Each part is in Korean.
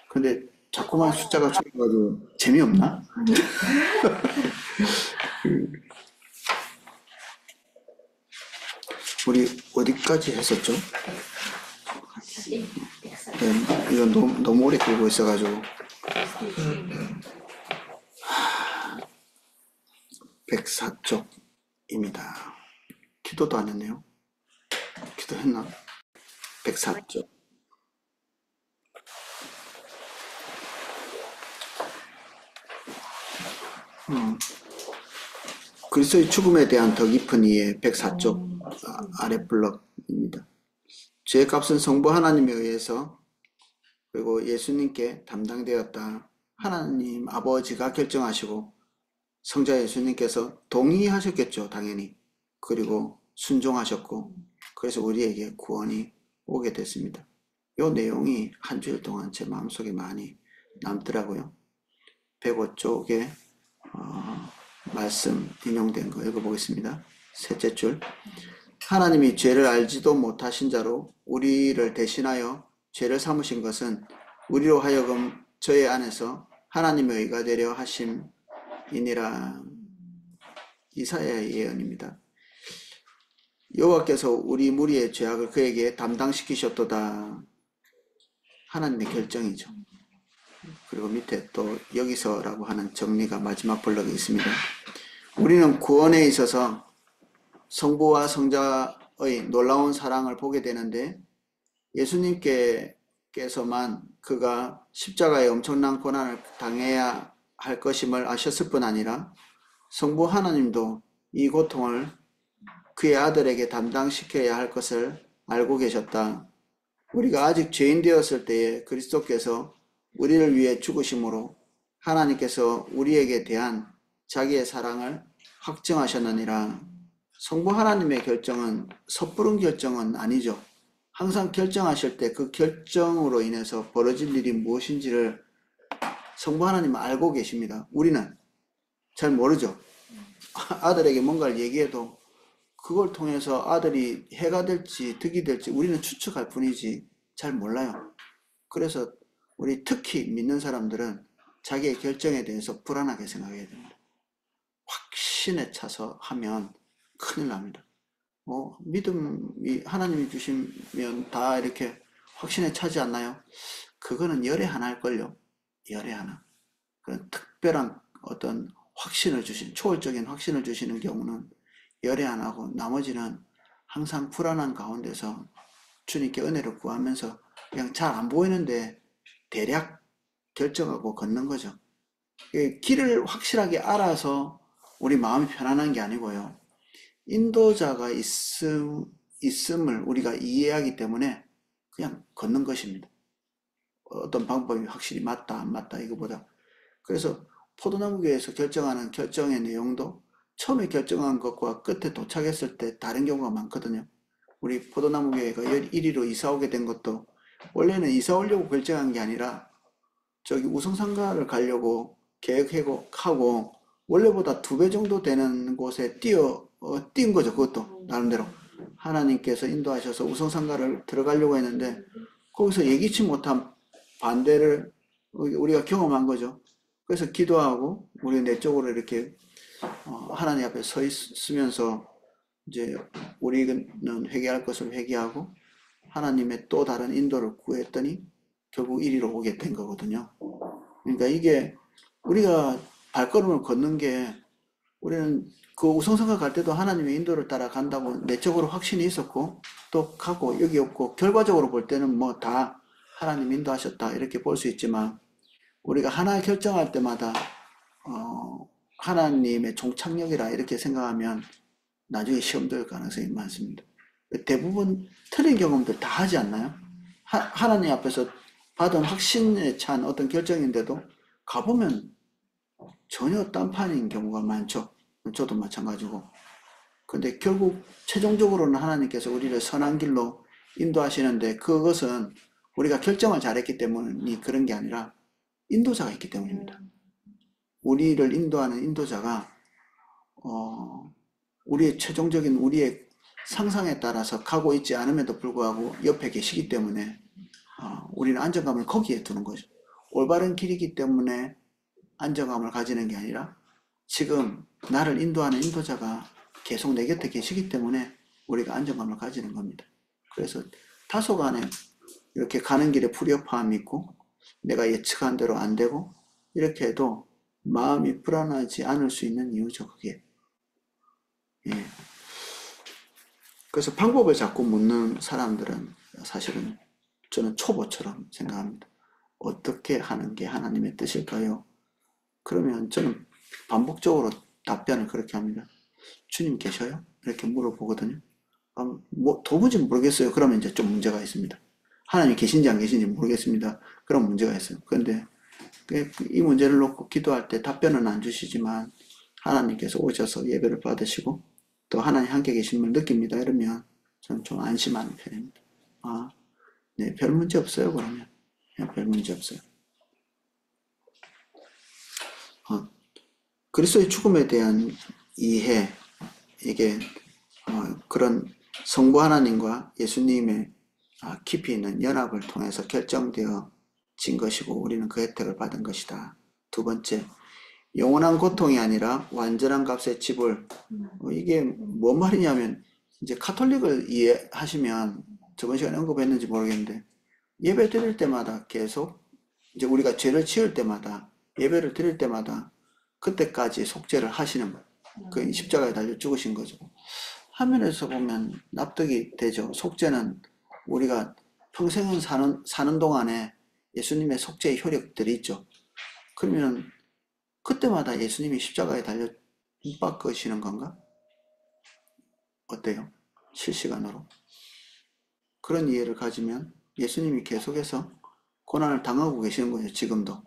근데 자꾸만 숫자가 줄어가지고 재미없나? 우리 어디까지 했었죠? 네, 이거 너무 오래 끌고 있어가지고 104쪽입니다. 기도도 안 했네요. 기도했나? 104쪽. 그리스도의 죽음에 대한 더 깊은 이해 104쪽 아래 블럭입니다. 죄의 값은 성부 하나님에 의해서 그리고 예수님께 담당되었다. 하나님 아버지가 결정하시고 성자 예수님께서 동의하셨겠죠, 당연히. 그리고 순종하셨고 그래서 우리에게 구원이 오게 됐습니다. 이 내용이 한 주일 동안 제 마음속에 많이 남더라고요. 105쪽에 말씀 인용된 거 읽어보겠습니다. 셋째 줄. 하나님이 죄를 알지도 못하신 자로 우리를 대신하여 죄를 삼으신 것은 우리로 하여금 저의 안에서 하나님의 의가 되려 하심이니라. 이사야의 예언입니다. 여호와께서 우리 무리의 죄악을 그에게 담당시키셨도다. 하나님의 결정이죠. 그리고 밑에 또 여기서라고 하는 정리가 마지막 블럭에 있습니다. 우리는 구원에 있어서 성부와 성자의 놀라운 사랑을 보게 되는데 예수님께서만 그가 십자가의 엄청난 고난을 당해야 할 것임을 아셨을 뿐 아니라 성부 하나님도 이 고통을 그의 아들에게 담당시켜야 할 것을 알고 계셨다. 우리가 아직 죄인 되었을 때에 그리스도께서 우리를 위해 죽으심으로 하나님께서 우리에게 대한 자기의 사랑을 확증하셨느니라. 성부 하나님의 결정은 섣부른 결정은 아니죠. 항상 결정하실 때 그 결정으로 인해서 벌어질 일이 무엇인지를 성부 하나님은 알고 계십니다. 우리는 잘 모르죠. 아들에게 뭔가를 얘기해도 그걸 통해서 아들이 해가 될지 득이 될지 우리는 추측할 뿐이지 잘 몰라요. 그래서 우리 특히 믿는 사람들은 자기의 결정에 대해서 불안하게 생각해야 됩니다. 확신에 차서 하면 큰일 납니다. 믿음이 하나님이 주시면 다 이렇게 확신에 차지 않나요? 그거는 열의 하나일걸요. 열의 하나. 그런 특별한 어떤 확신을 주신, 초월적인 확신을 주시는 경우는 열의 하나고 나머지는 항상 불안한 가운데서 주님께 은혜를 구하면서 그냥 잘 안 보이는데 대략 결정하고 걷는 거죠. 길을 확실하게 알아서 우리 마음이 편안한 게 아니고요. 인도자가 있음을 우리가 이해하기 때문에 그냥 걷는 것입니다. 어떤 방법이 확실히 맞다 안 맞다 이거보다. 그래서 포도나무교회에서 결정하는 결정의 내용도 처음에 결정한 것과 끝에 도착했을 때 다른 경우가 많거든요. 우리 포도나무교회가 1위로 이사 오게 된 것도 원래는 이사 오려고 결정한 게 아니라 저기 우성상가를 가려고 계획하고 원래보다 2배 정도 되는 곳에 뛴 거죠. 그것도 나름대로 하나님께서 인도하셔서 우성상가를 들어가려고 했는데 거기서 예기치 못한 반대를 우리가 경험한 거죠. 그래서 기도하고 우리 내적으로 이렇게 하나님 앞에 서 있으면서 이제 우리는 회개할 것을 회개하고 하나님의 또 다른 인도를 구했더니 결국 이리로 오게 된 거거든요. 그러니까 이게 우리가 발걸음을 걷는 게 우리는 그 우성성가 갈 때도 하나님의 인도를 따라 간다고 내적으로 확신이 있었고 또 가고 여기 없고 결과적으로 볼 때는 뭐 다 하나님 인도하셨다 이렇게 볼 수 있지만 우리가 하나 결정할 때마다 하나님의 종착역이라 이렇게 생각하면 나중에 시험 들 가능성이 많습니다. 대부분 틀린 경험들 다 하지 않나요? 하나님 앞에서 받은 확신에 찬 어떤 결정인데도 가보면 전혀 딴판인 경우가 많죠. 저도 마찬가지고. 근데 결국 최종적으로는 하나님께서 우리를 선한 길로 인도하시는데 그것은 우리가 결정을 잘했기 때문이 그런 게 아니라 인도자가 있기 때문입니다. 우리를 인도하는 인도자가 우리의 최종적인 우리의 상상에 따라서 가고 있지 않음에도 불구하고 옆에 계시기 때문에 우리는 안정감을 거기에 두는 거죠. 올바른 길이기 때문에 안정감을 가지는 게 아니라 지금 나를 인도하는 인도자가 계속 내 곁에 계시기 때문에 우리가 안정감을 가지는 겁니다. 그래서 다소간에 이렇게 가는 길에 불협화음이 있고 내가 예측한 대로 안 되고 이렇게 해도 마음이 불안하지 않을 수 있는 이유죠, 그게. 예. 그래서 방법을 자꾸 묻는 사람들은 사실은 저는 초보처럼 생각합니다. 어떻게 하는 게 하나님의 뜻일까요? 그러면 저는 반복적으로 답변을 그렇게 합니다. 주님 계셔요? 이렇게 물어보거든요. 뭐 도무지 모르겠어요. 그러면 이제 좀 문제가 있습니다. 하나님 계신지 안 계신지 모르겠습니다. 그럼 문제가 있어요. 그런데 이 문제를 놓고 기도할 때 답변은 안 주시지만 하나님께서 오셔서 예배를 받으시고 또 하나님 함께 계심을 느낍니다. 이러면 저는 좀 안심하는 편입니다. 네, 별 문제 없어요. 그러면 네, 별 문제 없어요. 그리스도의 죽음에 대한 이해, 이게 그런 성부 하나님과 예수님의 깊이 있는 연합을 통해서 결정되어진 것이고 우리는 그 혜택을 받은 것이다. 두 번째, 영원한 고통이 아니라 완전한 값의 지불. 이게 뭔 말이냐면 이제 카톨릭을 이해하시면 저번 시간에 언급했는지 모르겠는데 예배 드릴 때마다 계속 이제 우리가 죄를 지을 때마다 예배를 드릴 때마다 그때까지 속죄를 하시는 거예요. 그 십자가에 달려 죽으신 거죠. 화면에서 보면 납득이 되죠. 속죄는 우리가 평생을 사는 동안에 예수님의 속죄의 효력들이 있죠. 그러면 그때마다 예수님이 십자가에 달려 못 바꾸시는 건가? 어때요? 실시간으로. 그런 이해를 가지면 예수님이 계속해서 고난을 당하고 계시는 거예요. 지금도.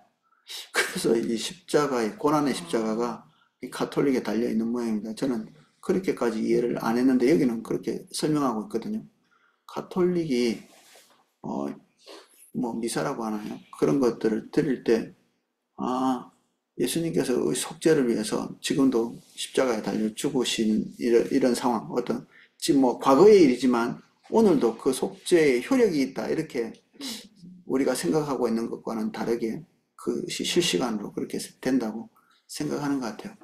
그래서 이 십자가의 고난의 십자가가 이 가톨릭에 달려 있는 모양입니다. 저는 그렇게까지 이해를 안 했는데 여기는 그렇게 설명하고 있거든요. 가톨릭이 뭐 미사라고 하나요? 그런 것들을 드릴 때 예수님께서 속죄를 위해서 지금도 십자가에 달려 죽으신 이런 상황, 어떤 지금 뭐 과거의 일이지만 오늘도 그 속죄의 효력이 있다 이렇게 우리가 생각하고 있는 것과는 다르게 그것이 실시간으로 그렇게 된다고 생각하는 것 같아요.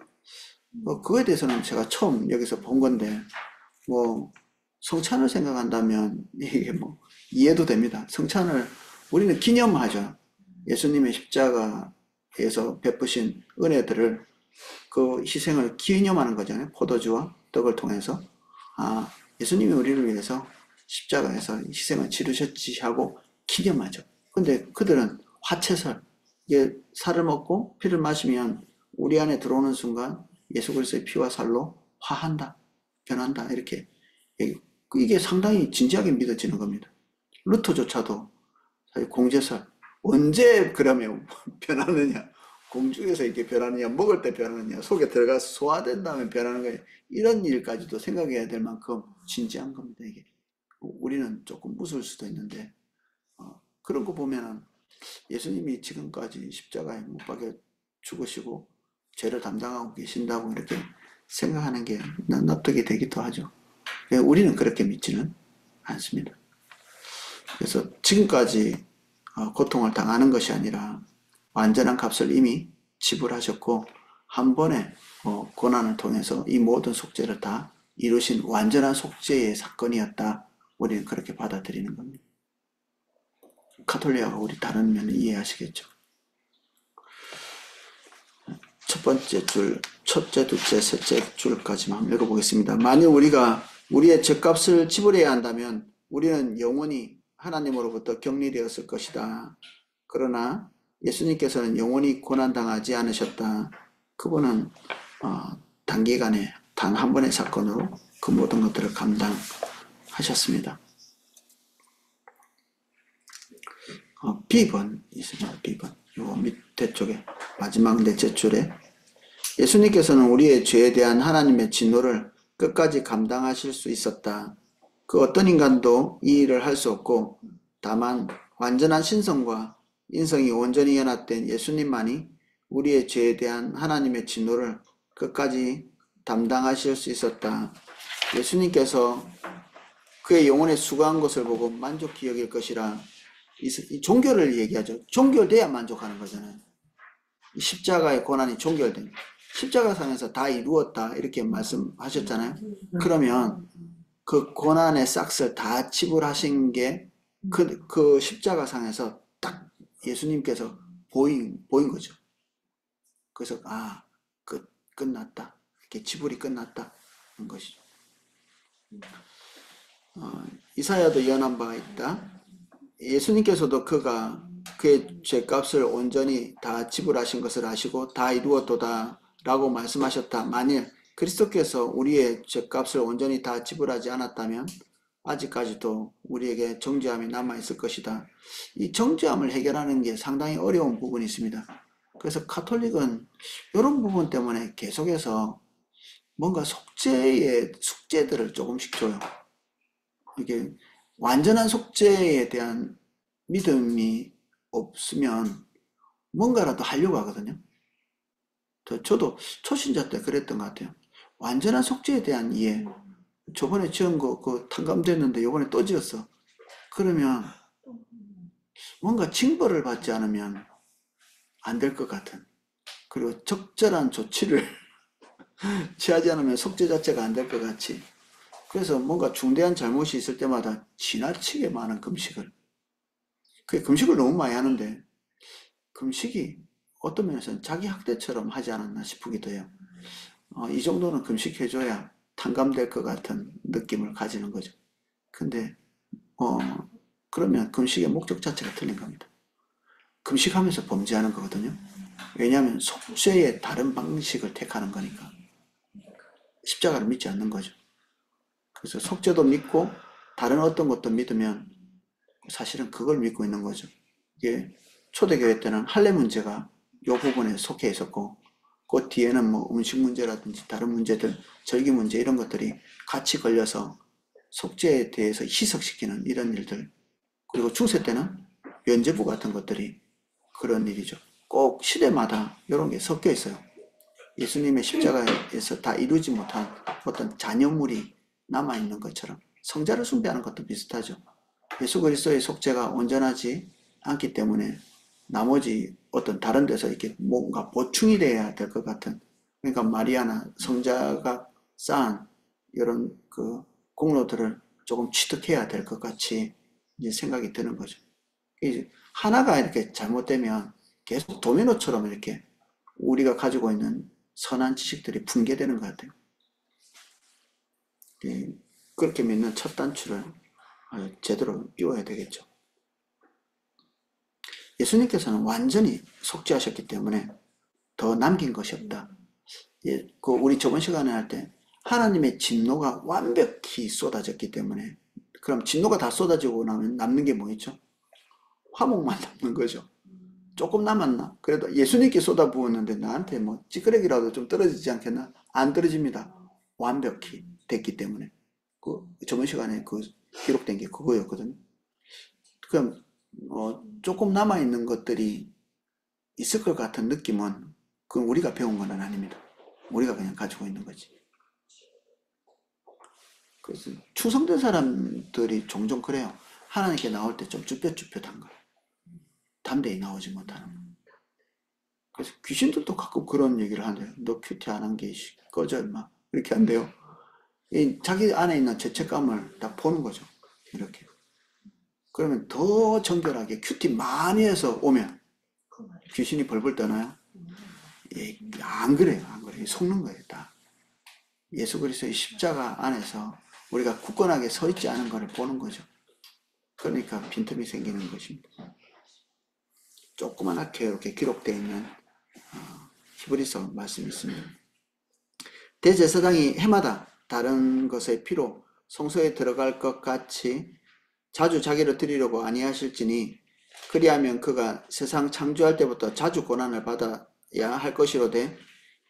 그거에 대해서는 제가 처음 여기서 본 건데 뭐 성찬을 생각한다면 이게 뭐 이해도 됩니다. 성찬을 우리는 기념하죠. 예수님의 십자가에서 베푸신 은혜들을 그 희생을 기념하는 거잖아요. 포도주와 떡을 통해서 예수님이 우리를 위해서 십자가에서 희생을 치르셨지 하고 기념하죠. 근데 그들은 화채설, 이게 살을 먹고 피를 마시면 우리 안에 들어오는 순간 예수 그리스도의 피와 살로 화한다, 변한다 이렇게 이게 상당히 진지하게 믿어지는 겁니다. 루터조차도 공제설 언제 그러면 변하느냐, 공중에서 이렇게 변하느냐, 먹을 때 변하느냐, 속에 들어가서 소화된 다음에 변하는 거냐 이런 일까지도 생각해야 될 만큼 진지한 겁니다. 이게 우리는 조금 무서울 수도 있는데 그런 거 보면은 예수님이 지금까지 십자가에 못 박혀 죽으시고 죄를 담당하고 계신다고 이렇게 생각하는 게 납득이 되기도 하죠. 우리는 그렇게 믿지는 않습니다. 그래서 지금까지 고통을 당하는 것이 아니라 완전한 값을 이미 지불하셨고 한 번에 고난을 통해서 이 모든 속죄를 다 이루신 완전한 속죄의 사건이었다. 우리는 그렇게 받아들이는 겁니다. 카톨릭하고 우리 다른 면을 이해하시겠죠. 첫 번째 줄, 첫째, 둘째, 셋째 줄까지만 읽어보겠습니다. 만일 우리가 우리의 죗값을 지불해야 한다면 우리는 영원히 하나님으로부터 격리되었을 것이다. 그러나 예수님께서는 영원히 고난당하지 않으셨다. 그분은 단기간에 단 한 번의 사건으로 그 모든 것들을 감당하셨습니다. B번 있습니다. B번. 요 밑에 쪽에 마지막 넷째 줄에 예수님께서는 우리의 죄에 대한 하나님의 진노를 끝까지 감당하실 수 있었다. 그 어떤 인간도 이 일을 할 수 없고 다만 완전한 신성과 인성이 온전히 연합된 예수님만이 우리의 죄에 대한 하나님의 진노를 끝까지 담당하실 수 있었다. 예수님께서 그의 영혼에 수고한 것을 보고 만족히 여길 것이라 이 종결을 얘기하죠. 종결돼야 만족하는 거잖아요. 이 십자가의 고난이 종결된, 십자가상에서 다 이루었다 이렇게 말씀하셨잖아요. 그러면 그 고난의 싹을 다 지불하신 게 그 십자가상에서 딱 예수님께서 보인 거죠. 그래서 끝났다. 이렇게 지불이 끝났다 는 것이죠. 이사야도 예언한 바가 있다. 예수님께서도 그의 죄값을 온전히 다 지불하신 것을 아시고 다 이루었도다 라고 말씀하셨다. 만일 그리스도께서 우리의 죄값을 온전히 다 지불하지 않았다면 아직까지도 우리에게 정죄함이 남아있을 것이다. 이 정죄함을 해결하는 게 상당히 어려운 부분이 있습니다. 그래서 카톨릭은 이런 부분 때문에 계속해서 뭔가 숙제들을 조금씩 줘요. 이게 완전한 속죄에 대한 믿음이 없으면 뭔가라도 하려고 하거든요. 저도 초신자 때 그랬던 것 같아요. 완전한 속죄에 대한 이해. 저번에 지은 거 탕감됐는데 이번에 또 지었어. 그러면 뭔가 징벌을 받지 않으면 안 될 것 같은. 그리고 적절한 조치를 취하지 않으면 속죄 자체가 안 될 것 같이. 그래서 뭔가 중대한 잘못이 있을 때마다 지나치게 많은 금식을. 금식을 너무 많이 하는데 금식이 어떤 면에서는 자기 학대처럼 하지 않았나 싶기도 해요. 이 정도는 금식해줘야 탕감될 것 같은 느낌을 가지는 거죠. 근데 그러면 금식의 목적 자체가 틀린 겁니다. 금식하면서 범죄하는 거거든요. 왜냐하면 속죄의 다른 방식을 택하는 거니까. 십자가를 믿지 않는 거죠. 그래서 속죄도 믿고 다른 어떤 것도 믿으면 사실은 그걸 믿고 있는 거죠. 이게 초대교회 때는 할례 문제가 이 부분에 속해 있었고 그 뒤에는 뭐 음식 문제라든지 다른 문제들, 절기 문제 이런 것들이 같이 걸려서 속죄에 대해서 희석시키는 이런 일들, 그리고 중세 때는 면죄부 같은 것들이 그런 일이죠. 꼭 시대마다 이런 게 섞여 있어요. 예수님의 십자가에서 다 이루지 못한 어떤 잔여물이 남아있는 것처럼 성자를 숭배하는 것도 비슷하죠. 예수 그리스도의 속죄가 온전하지 않기 때문에 나머지 어떤 다른 데서 이렇게 뭔가 보충이 돼야 될 것 같은, 그러니까 마리아나 성자가 쌓은 이런 공로들을 조금 취득해야 될 것 같이 이제 생각이 드는 거죠. 이제 하나가 이렇게 잘못되면 계속 도미노처럼 이렇게 우리가 가지고 있는 선한 지식들이 붕괴되는 것 같아요. 그렇게 믿는 첫 단추를 제대로 띄워야 되겠죠. 예수님께서는 완전히 속죄하셨기 때문에 더 남긴 것이 없다. 우리 저번 시간에 할 때 하나님의 진노가 완벽히 쏟아졌기 때문에, 그럼 진노가 다 쏟아지고 나면 남는 게 뭐 있죠? 화목만 남는 거죠. 조금 남았나? 그래도 예수님께 쏟아부었는데 나한테 뭐 찌끄레기라도 좀 떨어지지 않겠나? 안 떨어집니다. 완벽히 됐기 때문에. 저번 시간에 기록된 게 그거였거든요. 그럼 조금 남아있는 것들이 있을 것 같은 느낌은 그건 우리가 배운 건 아닙니다. 우리가 그냥 가지고 있는 거지. 그래서 추성된 사람들이 종종 그래요. 하나님께 나올 때 좀 쭈뼛쭈뼛한 거. 담대히 나오지 못하는 거. 그래서 귀신들도 가끔 그런 얘기를 하네요. 너 큐티 안 한 게 꺼져 임마. 이렇게 한대요. 자기 안에 있는 죄책감을 다 보는 거죠. 이렇게. 그러면 더 정결하게 큐티 많이 해서 오면 귀신이 벌벌 떠나요? 안 그래요. 안 그래요. 속는 거예요. 다. 예수 그리스도의 십자가 안에서 우리가 굳건하게 서 있지 않은 것을 보는 거죠. 그러니까 빈틈이 생기는 것입니다. 조그맣게 이렇게 기록되어 있는 히브리서 말씀이 있습니다. 대제사장이 해마다 다른 것의 피로 성소에 들어갈 것 같이 자주 자기를 드리려고 아니하실지니 그리하면 그가 세상 창조할 때부터 자주 고난을 받아야 할 것이로되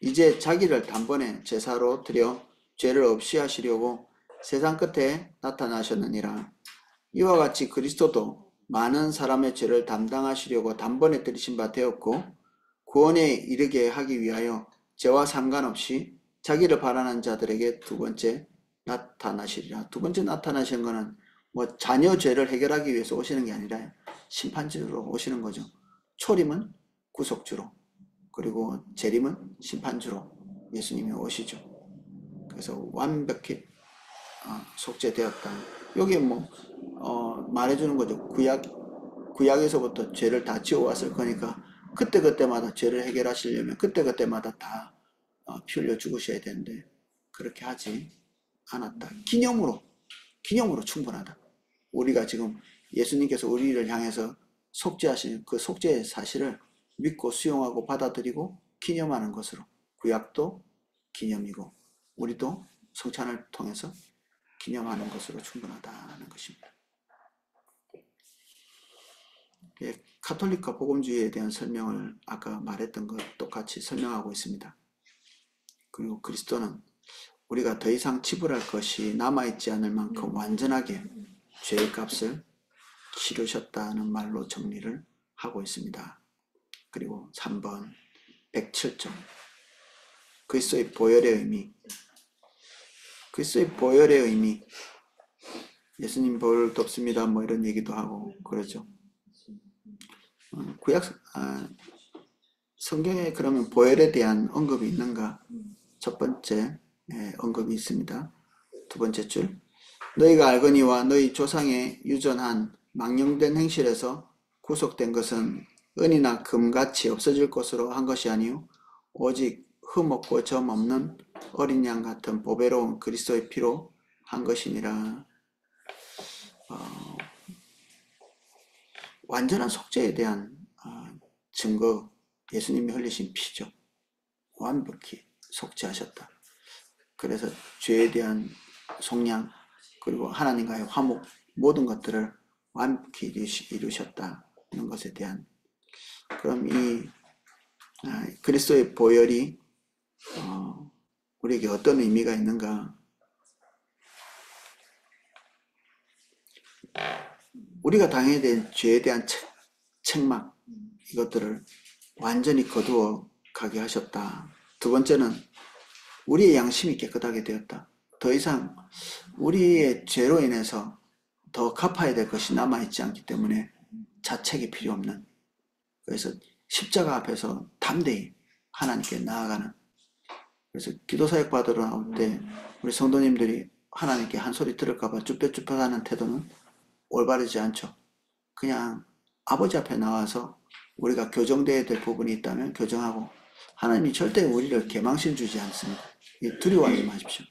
이제 자기를 단번에 제사로 드려 죄를 없이 하시려고 세상 끝에 나타나셨느니라. 이와 같이 그리스도도 많은 사람의 죄를 담당하시려고 단번에 들이신 바 되었고 구원에 이르게 하기 위하여 죄와 상관없이 자기를 바라는 자들에게 두 번째 나타나시리라. 두 번째 나타나신 것은 뭐 자녀 죄를 해결하기 위해서 오시는 게 아니라 심판주로 오시는 거죠. 초림은 구속주로, 그리고 재림은 심판주로 예수님이 오시죠. 그래서 완벽히 속죄되었다. 여기에 말해주는 거죠. 구약에서부터 죄를 다 지어왔을 거니까 그때그때마다 죄를 해결하시려면 그때그때마다 다 피 흘려 죽으셔야 되는데 그렇게 하지 않았다. 기념으로 충분하다. 우리가 지금 예수님께서 우리를 향해서 속죄하신 그 속죄의 사실을 믿고 수용하고 받아들이고 기념하는 것으로, 구약도 기념이고 우리도 성찬을 통해서 기념하는 것으로 충분하다는 것입니다. 카톨릭과 복음주의에 대한 설명을 아까 말했던 것 똑같이 설명하고 있습니다. 그리고 그리스도는 우리가 더 이상 지불할 것이 남아있지 않을 만큼 완전하게 죄의 값을 치르셨다는 말로 정리를 하고 있습니다. 그리고 3번 107점 그리스도의 보혈의 의미. 그리스도의 보혈의 의미, 예수님 보혈도 없습니다 뭐 이런 얘기도 하고 그러죠. 성경에 그러면 보혈에 대한 언급이 있는가? 첫 번째 언급이 있습니다. 두 번째 줄, 너희가 알거니와 너희 조상의 유전한 망령된 행실에서 구속된 것은 은이나 금같이 없어질 것으로 한 것이 아니요 오직 흠없고 점 없는 어린 양 같은 보배로운 그리스도의 피로 한 것이니라. 완전한 속죄에 대한 증거, 예수님이 흘리신 피죠. 완벽히 속죄하셨다. 그래서 죄에 대한 속량, 그리고 하나님과의 화목, 모든 것들을 완벽히 이루셨다는 것에 대한, 그럼 이 그리스도의 보혈이 우리에게 어떤 의미가 있는가? 우리가 당해야 될 죄에 대한 책망, 이것들을 완전히 거두어 가게 하셨다. 두 번째는 우리의 양심이 깨끗하게 되었다. 더 이상 우리의 죄로 인해서 더 갚아야 될 것이 남아있지 않기 때문에 자책이 필요 없는, 그래서 십자가 앞에서 담대히 하나님께 나아가는, 그래서 기도사역 받으러 나올 때 우리 성도님들이 하나님께 한 소리 들을까봐 쭈뼛쭈뼛하는 태도는 올바르지 않죠. 그냥 아버지 앞에 나와서 우리가 교정되어야 될 부분이 있다면 교정하고, 하나님이 절대 우리를 개망신 주지 않습니다. 두려워하지 마십시오.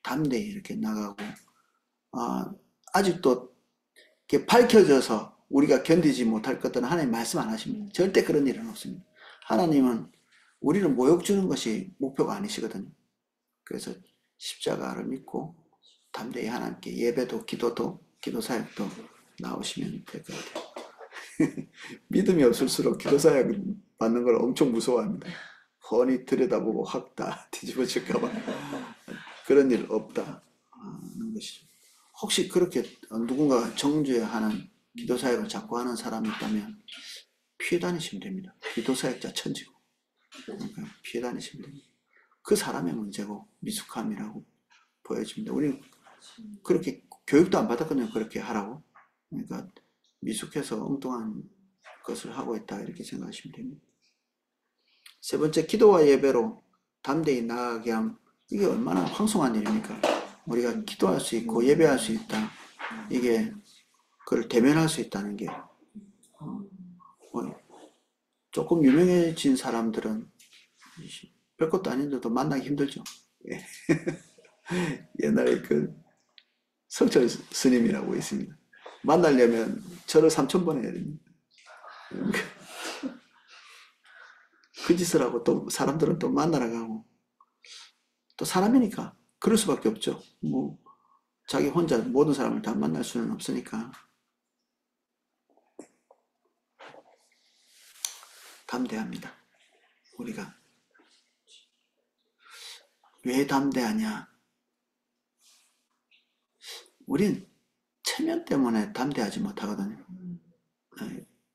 담대히 이렇게 나가고, 아직도 이렇게 밝혀져서 우리가 견디지 못할 것들은 하나님 말씀 안 하십니다. 절대 그런 일은 없습니다. 하나님은 우리를 모욕 주는 것이 목표가 아니시거든요. 그래서 십자가를 믿고 담대히 하나님께 예배도 기도도 기도사역도 나오시면 될 것 같아요. 믿음이 없을수록 기도사역 받는 걸 엄청 무서워합니다. 훤히 들여다보고 확 다 뒤집어질까봐. 그런 일 없다는 것이죠. 혹시 그렇게 누군가 정죄하는 기도사역을 자꾸 하는 사람이 있다면 피해 다니시면 됩니다. 기도사역자 천지고. 그러니까 피해 다니시면 됩니다. 그 사람의 문제고 미숙함이라고 보여집니다. 우리는 그렇게 교육도 안 받았거든요. 그렇게 하라고. 그러니까 미숙해서 엉뚱한 것을 하고 있다 이렇게 생각하시면 됩니다. 세 번째, 기도와 예배로 담대히 나아가게 함. 이게 얼마나 황송한 일입니까? 우리가 기도할 수 있고 예배할 수 있다. 이게 그걸 대면할 수 있다는 게 조금 유명해진 사람들은 별것도 아닌데도 만나기 힘들죠. 옛날에 그 성철 스님이라고 있습니다. 만나려면 절을 3,000번 해야 됩니다. 그 짓을 하고 또 사람들은 또 만나러 가고, 또 사람이니까 그럴 수밖에 없죠. 뭐 자기 혼자 모든 사람을 다 만날 수는 없으니까 담대합니다. 우리가 왜 담대하냐? 우린 체면 때문에 담대하지 못하거든요.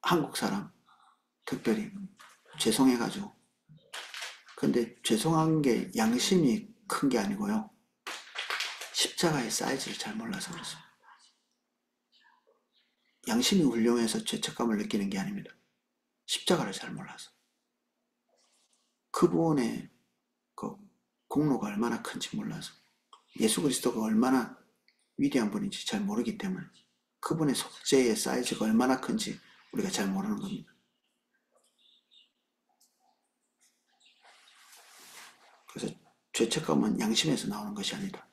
한국 사람 특별히 죄송해가지고. 근데 죄송한 게 양심이 큰 게 아니고요, 십자가의 사이즈를 잘 몰라서 그렇습니다. 양심이 훌륭해서 죄책감을 느끼는 게 아닙니다. 십자가를 잘 몰라서. 그분의 그 공로가 얼마나 큰지 몰라서, 예수 그리스도가 얼마나 위대한 분인지 잘 모르기 때문에, 그분의 속죄의 사이즈가 얼마나 큰지 우리가 잘 모르는 겁니다. 그래서 죄책감은 양심에서 나오는 것이 아니다.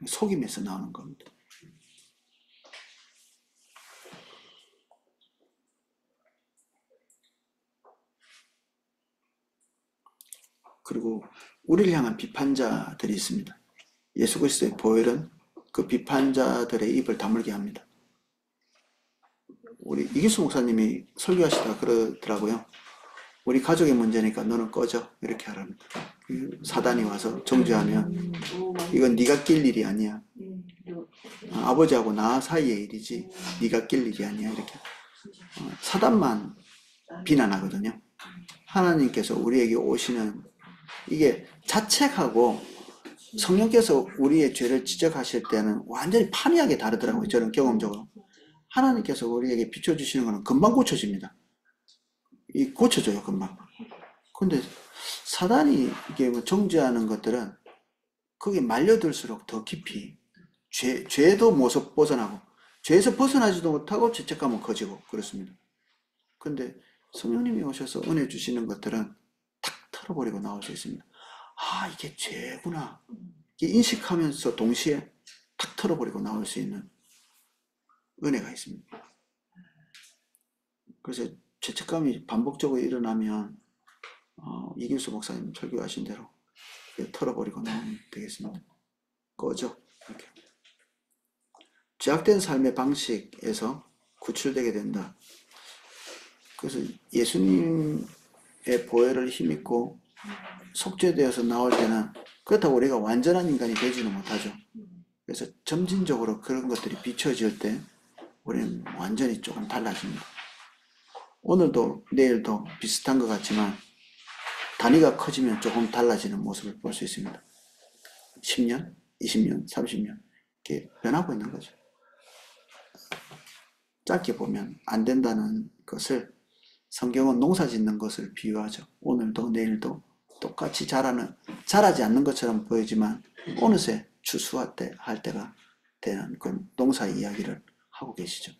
속임에서 나오는 겁니다. 그리고 우리를 향한 비판자들이 있습니다. 예수 그리스도의 보혈은 그 비판자들의 입을 다물게 합니다. 우리 이기수 목사님이 설교하시다가 그러더라고요. 우리 가족의 문제니까 너는 꺼져, 이렇게 하랍니다. 사단이 와서 정죄하면 이건 네가 낄 일이 아니야. 아버지하고 나 사이의 일이지 네가 낄 일이 아니야, 이렇게. 사단만 비난하거든요. 하나님께서 우리에게 오시는, 이게 자책하고 성령께서 우리의 죄를 지적하실 때는 완전히 판이하게 다르더라고요. 저는 경험적으로. 하나님께서 우리에게 비춰주시는 것은 금방 고쳐집니다. 고쳐져요, 금방. 근데 사단이 이게 정죄하는 것들은 거기에 말려들수록 더 깊이 죄도 못 벗어나고, 죄에서 벗어나지도 못하고 죄책감은 커지고 그렇습니다. 근데 성령님이 오셔서 은혜 주시는 것들은 탁 털어버리고 나올 수 있습니다. 아, 이게 죄구나. 이게 인식하면서 동시에 탁 털어버리고 나올 수 있는 은혜가 있습니다. 그래서 죄책감이 반복적으로 일어나면 이길수 목사님 설교하신 대로 털어버리고 나오면 되겠습니다. 꺼져, 이렇게. 죄악된 삶의 방식에서 구출되게 된다. 그래서 예수님의 보혈을 힘입고 속죄되어서 나올 때는, 그렇다고 우리가 완전한 인간이 되지는 못하죠. 그래서 점진적으로 그런 것들이 비춰질 때 우리는 완전히 조금 달라집니다. 오늘도 내일도 비슷한 것 같지만 단위가 커지면 조금 달라지는 모습을 볼 수 있습니다. 10년, 20년, 30년 이렇게 변하고 있는 거죠. 짧게 보면 안 된다는 것을 성경은 농사 짓는 것을 비유하죠. 오늘도 내일도 똑같이 자라지 않는 것처럼 보이지만 어느새 추수할 때가 되는 그 농사 이야기를 하고 계시죠.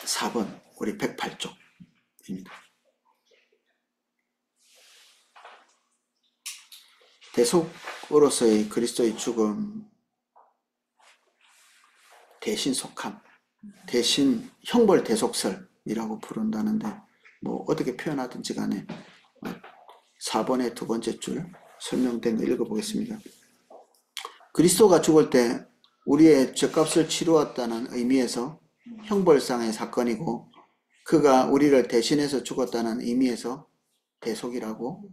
4번 우리 108쪽입니다. 대속으로서의 그리스도의 죽음, 대신 속함, 대신 형벌 대속설이라고 부른다는데, 뭐 어떻게 표현하든지 간에 4번의 두 번째 줄 설명된 거 읽어보겠습니다. 그리스도가 죽을 때 우리의 죄값을 치루었다는 의미에서 형벌상의 사건이고, 그가 우리를 대신해서 죽었다는 의미에서 대속이라고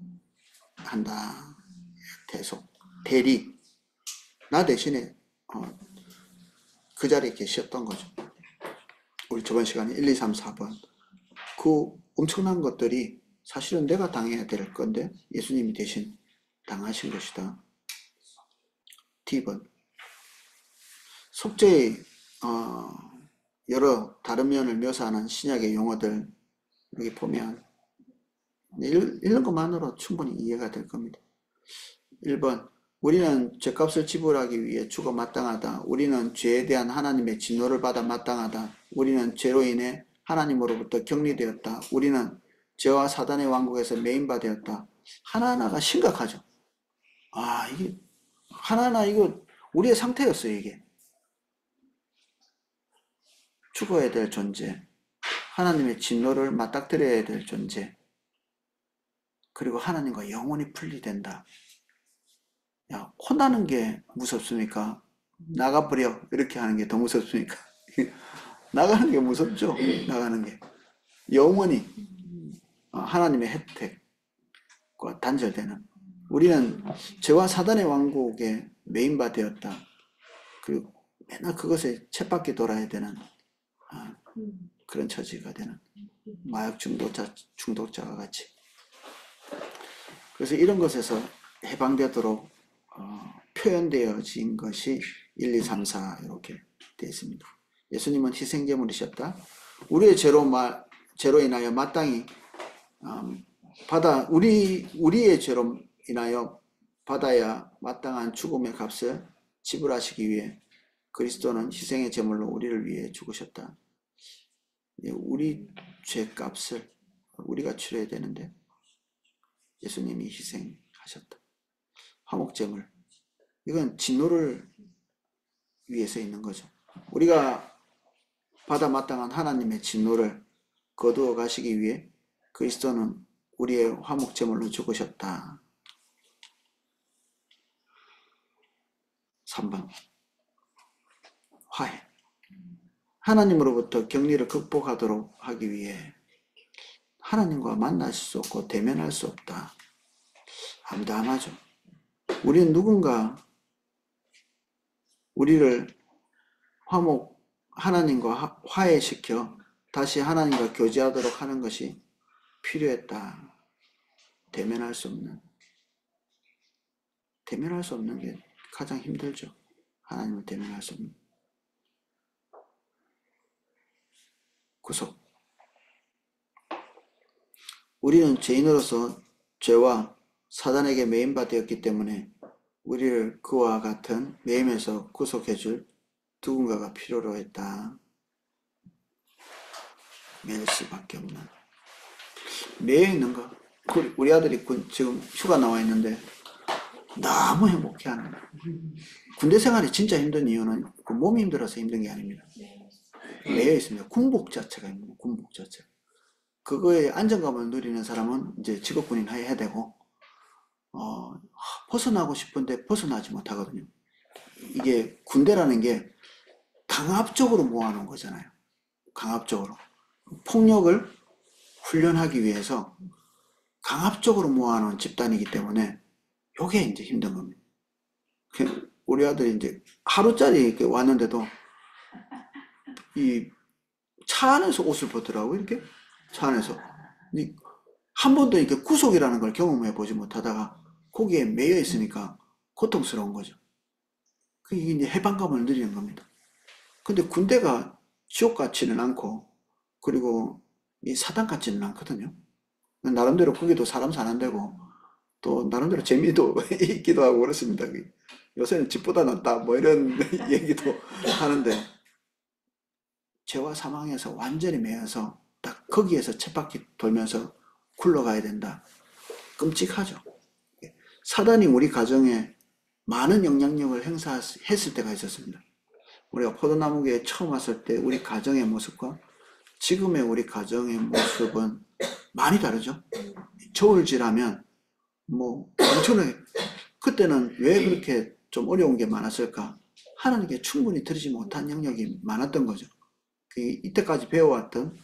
한다. 대속, 대리, 나 대신에 그 자리에 계셨던 거죠. 우리 저번 시간에 1, 2, 3, 4번 그 엄청난 것들이 사실은 내가 당해야 될 건데 예수님이 대신 당하신 것이다. T번 속죄의 여러 다른 면을 묘사하는 신약의 용어들 여기 보면 읽는 것만으로 충분히 이해가 될 겁니다. 1번 우리는 죄값을 지불하기 위해 죽어 마땅하다. 우리는 죄에 대한 하나님의 진노를 받아 마땅하다. 우리는 죄로 인해 하나님으로부터 격리되었다. 우리는 죄와 사단의 왕국에서 매인바 되었다. 하나하나가 심각하죠. 이게 하나하나 이거 우리의 상태였어요. 이게 죽어야 될 존재, 하나님의 진노를 맞닥뜨려야 될 존재, 그리고 하나님과 영원히 분리된다. 야, 혼나는 게 무섭습니까? 나가버려 이렇게 하는 게 더 무섭습니까? 나가는 게 무섭죠. 나가는 게 영원히 하나님의 혜택과 단절되는, 우리는 죄와 사단의 왕국에 매인바 되었다. 그리고 맨날 그것에 쳇바퀴 돌아야 되는 그런 처지가 되는, 마약 중독자가 같이. 그래서 이런 것에서 해방되도록 표현되어진 것이 1, 2, 3, 4 이렇게 되어 있습니다. 예수님은 희생제물이셨다. 우리의 죄로 인하여 마땅히 우리의 죄로 인하여 받아야 마땅한 죽음의 값을 지불하시기 위해 그리스도는 희생의 제물로 우리를 위해 죽으셨다. 우리 죄값을 우리가 치러야 되는데 예수님이 희생하셨다. 화목제물, 이건 진노를 위해서 있는 거죠. 우리가 받아 마땅한 하나님의 진노를 거두어 가시기 위해 그리스도는 우리의 화목제물로 죽으셨다. 3번 화해, 하나님으로부터 격리를 극복하도록 하기 위해 하나님과 만날 수 없고 대면할 수 없다. 암담하죠. 우리는 누군가 우리를 하나님과 화해시켜 다시 하나님과 교제하도록 하는 것이 필요했다. 대면할 수 없는 게 가장 힘들죠. 하나님을 대면할 수 없는. 구속. 우리는 죄인으로서 죄와 사단에게 매임바 되었기 때문에 우리를 그와 같은 매임에서 구속해줄 누군가가 필요로 했다. 매일 수밖에 없는. 매여 있는 거. 우리 아들이 지금 휴가 나와 있는데 너무 행복해하는 거예요. 군대 생활이 진짜 힘든 이유는 그 몸이 힘들어서 힘든 게 아닙니다. 매여 있습니다. 군복 자체가 힘든 거예요. 군복 자체. 그거에 안정감을 누리는 사람은 이제 직업군인 해야 되고, 벗어나고 싶은데 벗어나지 못하거든요. 이게 군대라는 게 강압적으로 모아놓은 거잖아요. 강압적으로. 폭력을 훈련하기 위해서 강압적으로 모아놓은 집단이기 때문에 요게 이제 힘든 겁니다. 우리 아들이 이제 하루짜리 이렇게 왔는데도 이 차 안에서 옷을 벗더라고, 이렇게. 차 안에서. 한 번도 이렇게 구속이라는 걸 경험해 보지 못하다가 거기에 매여 있으니까 고통스러운 거죠. 이게 이제 해방감을 누리는 겁니다. 근데 군대가 지옥 같지는 않고, 그리고 이 사단 같지는 않거든요. 나름대로 거기도 사람 사는 데고, 또 나름대로 재미도 있기도 하고 그렇습니다. 요새는 집보다 낫다 뭐 이런 얘기도 하는데, 죄와 사망에서 완전히 매여서 딱 거기에서 쳇바퀴 돌면서 굴러가야 된다. 끔찍하죠. 사단이 우리 가정에 많은 영향력을 행사했을 때가 있었습니다. 우리가 포도나무교에 처음 왔을 때 우리 가정의 모습과 지금의 우리 가정의 모습은 많이 다르죠. 저울질하면 뭐 엄청나게, 그때는 왜 그렇게 좀 어려운 게 많았을까? 하나님께 충분히 드리지 못한 영역이 많았던 거죠. 이때까지 배워왔던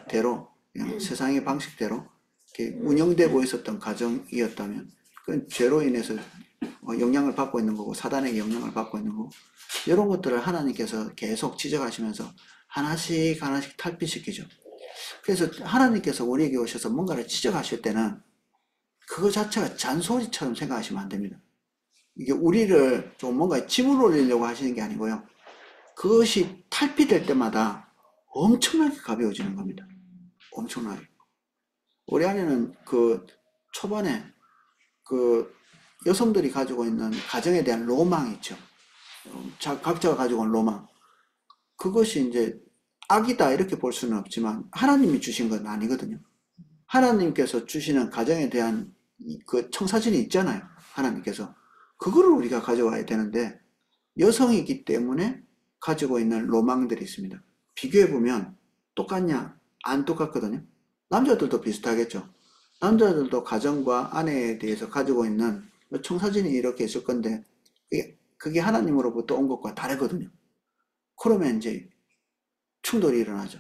대로, 그냥 세상의 방식대로 이렇게 운영되고 있었던 가정이었다면, 그건 죄로 인해서 영향을 받고 있는 거고, 사단에게 영향을 받고 있는 거고, 이런 것들을 하나님께서 계속 지적하시면서 하나씩 하나씩 탈피시키죠. 그래서 하나님께서 우리에게 오셔서 뭔가를 지적하실 때는 그거 자체가 잔소리처럼 생각하시면 안 됩니다. 이게 우리를 좀 뭔가 집을 올리려고 하시는 게 아니고요. 그것이 탈피될 때마다 엄청나게 가벼워지는 겁니다. 엄청나게. 우리 안에는 그 초반에 그 여성들이 가지고 있는 가정에 대한 로망이 있죠. 각자가 가지고 있는 로망. 그것이 이제 악이다 이렇게 볼 수는 없지만 하나님이 주신 건 아니거든요. 하나님께서 주시는 가정에 대한 그 청사진이 있잖아요. 하나님께서. 그거를 우리가 가져와야 되는데, 여성이기 때문에 가지고 있는 로망들이 있습니다. 비교해보면 똑같냐? 안 똑같거든요. 남자들도 비슷하겠죠. 남자들도 가정과 아내에 대해서 가지고 있는 청사진이 이렇게 있을 건데, 그게 하나님으로부터 온 것과 다르거든요. 그러면 이제 충돌이 일어나죠.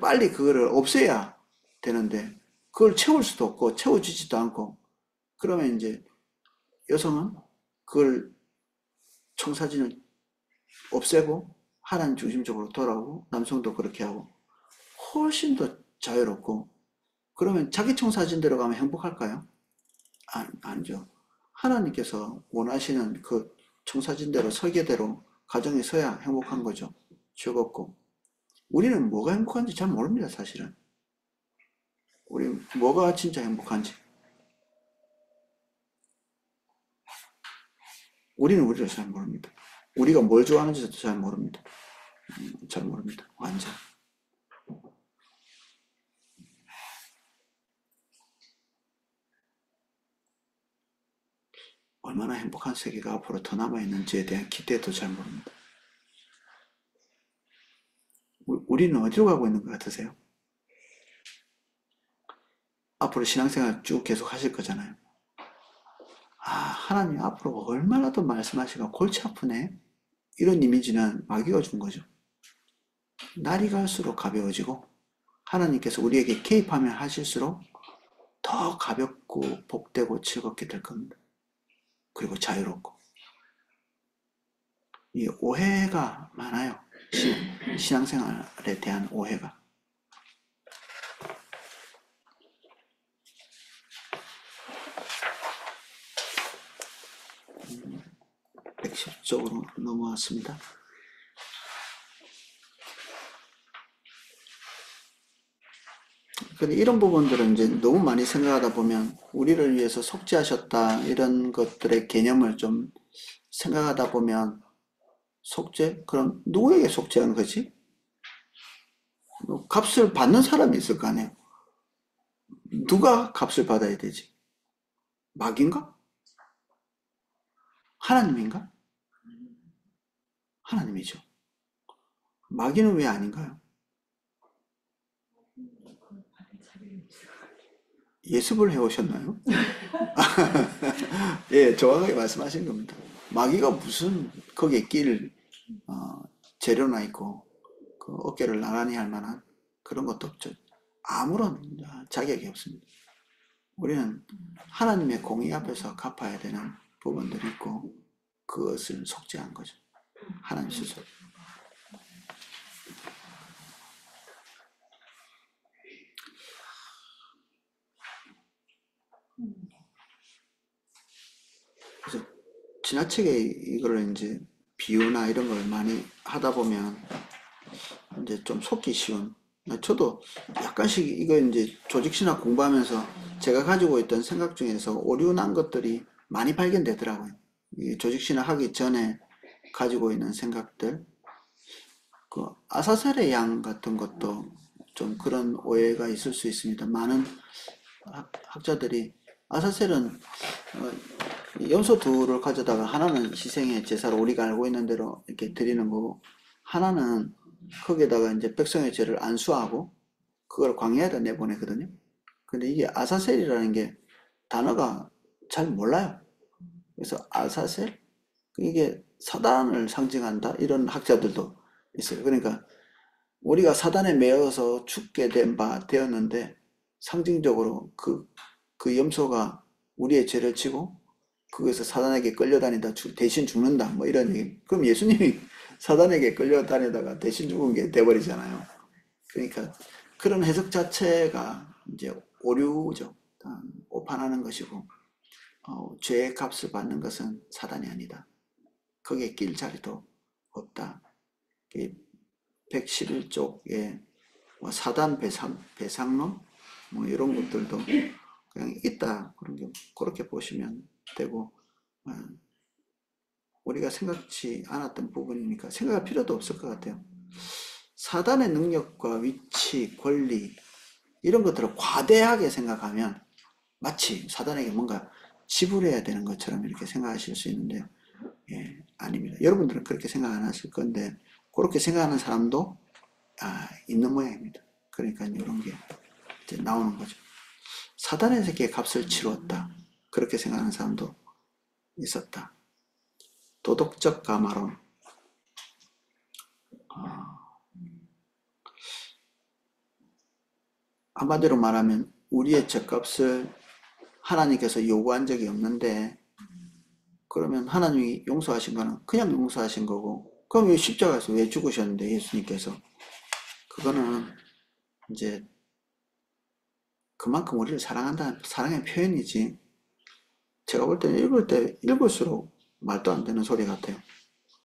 빨리 그거를 없애야 되는데, 그걸 채울 수도 없고, 채워지지도 않고, 그러면 이제 여성은 그걸 청사진을 없애고 하나님 중심적으로 돌아오고, 남성도 그렇게 하고, 훨씬 더 자유롭고, 그러면 자기 청사진대로 가면 행복할까요? 아니죠. 하나님께서 원하시는 그 청사진대로 설계대로 가정에 서야 행복한 거죠. 즐겁고. 우리는 뭐가 행복한지 잘 모릅니다, 사실은. 우리 뭐가 진짜 행복한지. 우리는 우리를 잘 모릅니다. 우리가 뭘 좋아하는지도 잘 모릅니다. 잘 모릅니다. 완전. 얼마나 행복한 세계가 앞으로 더 남아있는지에 대한 기대도 잘 모릅니다. 우리는 어디로 가고 있는 것 같으세요? 앞으로 신앙생활 쭉 계속 하실 거잖아요. 아, 하나님 앞으로 얼마나 더 말씀하시고 골치 아프네. 이런 이미지는 마귀가 준 거죠. 날이 갈수록 가벼워지고 하나님께서 우리에게 개입하면 하실수록 더 가볍고 복되고 즐겁게 될 겁니다. 그리고 자유롭고. 이 오해가 많아요. 신앙생활에 대한 오해가. 110쪽으로 넘어왔습니다. 근데 이런 부분들은 이제 너무 많이 생각하다 보면 우리를 위해서 속죄하셨다 이런 것들의 개념을 좀 생각하다 보면 속죄? 그럼 누구에게 속죄하는 거지? 값을 받는 사람이 있을 거 아니에요? 누가 값을 받아야 되지? 마귀인가? 하나님인가? 하나님이죠. 마귀는 왜 아닌가요? 예습을 해오셨나요? 예, 정확하게 말씀하신 겁니다. 마귀가 무슨 거기에 끼를 재료나 있고 그 어깨를 나란히 할 만한 그런 것도 없죠. 아무런 자격이 없습니다. 우리는 하나님의 공의 앞에서 갚아야 되는 부분들이 있고 그것을 속죄한 거죠. 하나님 스스로. 그래서 지나치게 이거를 이제 비유나 이런 걸 많이 하다 보면 이제 좀 속기 쉬운. 저도 약간씩 이거 이제 조직신학 공부하면서 제가 가지고 있던 생각 중에서 오류난 것들이 많이 발견되더라고요. 이 조직신학 하기 전에 가지고 있는 생각들. 그 아사셀의 양 같은 것도 좀 그런 오해가 있을 수 있습니다. 많은 학자들이 아사셀은 염소 둘을 가져다가 하나는 희생의 제사로 우리가 알고 있는 대로 이렇게 드리는 거고 하나는 거기에다가 이제 백성의 죄를 안수하고 그걸 광야에다 내보내거든요. 근데 이게 아사셀이라는 게 단어가 잘 몰라요. 그래서 아사셀? 이게 사단을 상징한다? 이런 학자들도 있어요. 그러니까 우리가 사단에 매여서 죽게 된 바 되었는데 상징적으로 그 염소가 우리의 죄를 지고 거기서 사단에게 끌려다니다 대신 죽는다 뭐 이런 얘기. 그럼 예수님이 사단에게 끌려다니다가 대신 죽은 게 돼버리잖아요. 그러니까 그런 해석 자체가 이제 오류죠. 오판하는 것이고 죄의 값을 받는 것은 사단이 아니다. 거기에 낄 자리도 없다. 111쪽에 뭐 사단 배상론 뭐 이런 것들도 그냥 있다. 그렇게 보시면 되고 우리가 생각지 않았던 부분이니까 생각할 필요도 없을 것 같아요. 사단의 능력과 위치, 권리 이런 것들을 과대하게 생각하면 마치 사단에게 뭔가 지불해야 되는 것처럼 이렇게 생각하실 수 있는데 예, 아닙니다. 여러분들은 그렇게 생각 안 하실 건데 그렇게 생각하는 사람도 있는 모양입니다. 그러니까 이런 게 이제 나오는 거죠. 사단에게 값을 치루었다. 그렇게 생각하는 사람도 있었다. 도덕적 가마론. 한마디로 말하면 우리의 죗값을 하나님께서 요구한 적이 없는데 그러면 하나님이 용서하신 거는 그냥 용서하신 거고 그럼 왜 십자가에서 왜 죽으셨는데 예수님께서 그거는 이제 그만큼 우리를 사랑한다는 사랑의 표현이지 제가 볼 때는 읽을수록 말도 안 되는 소리 같아요.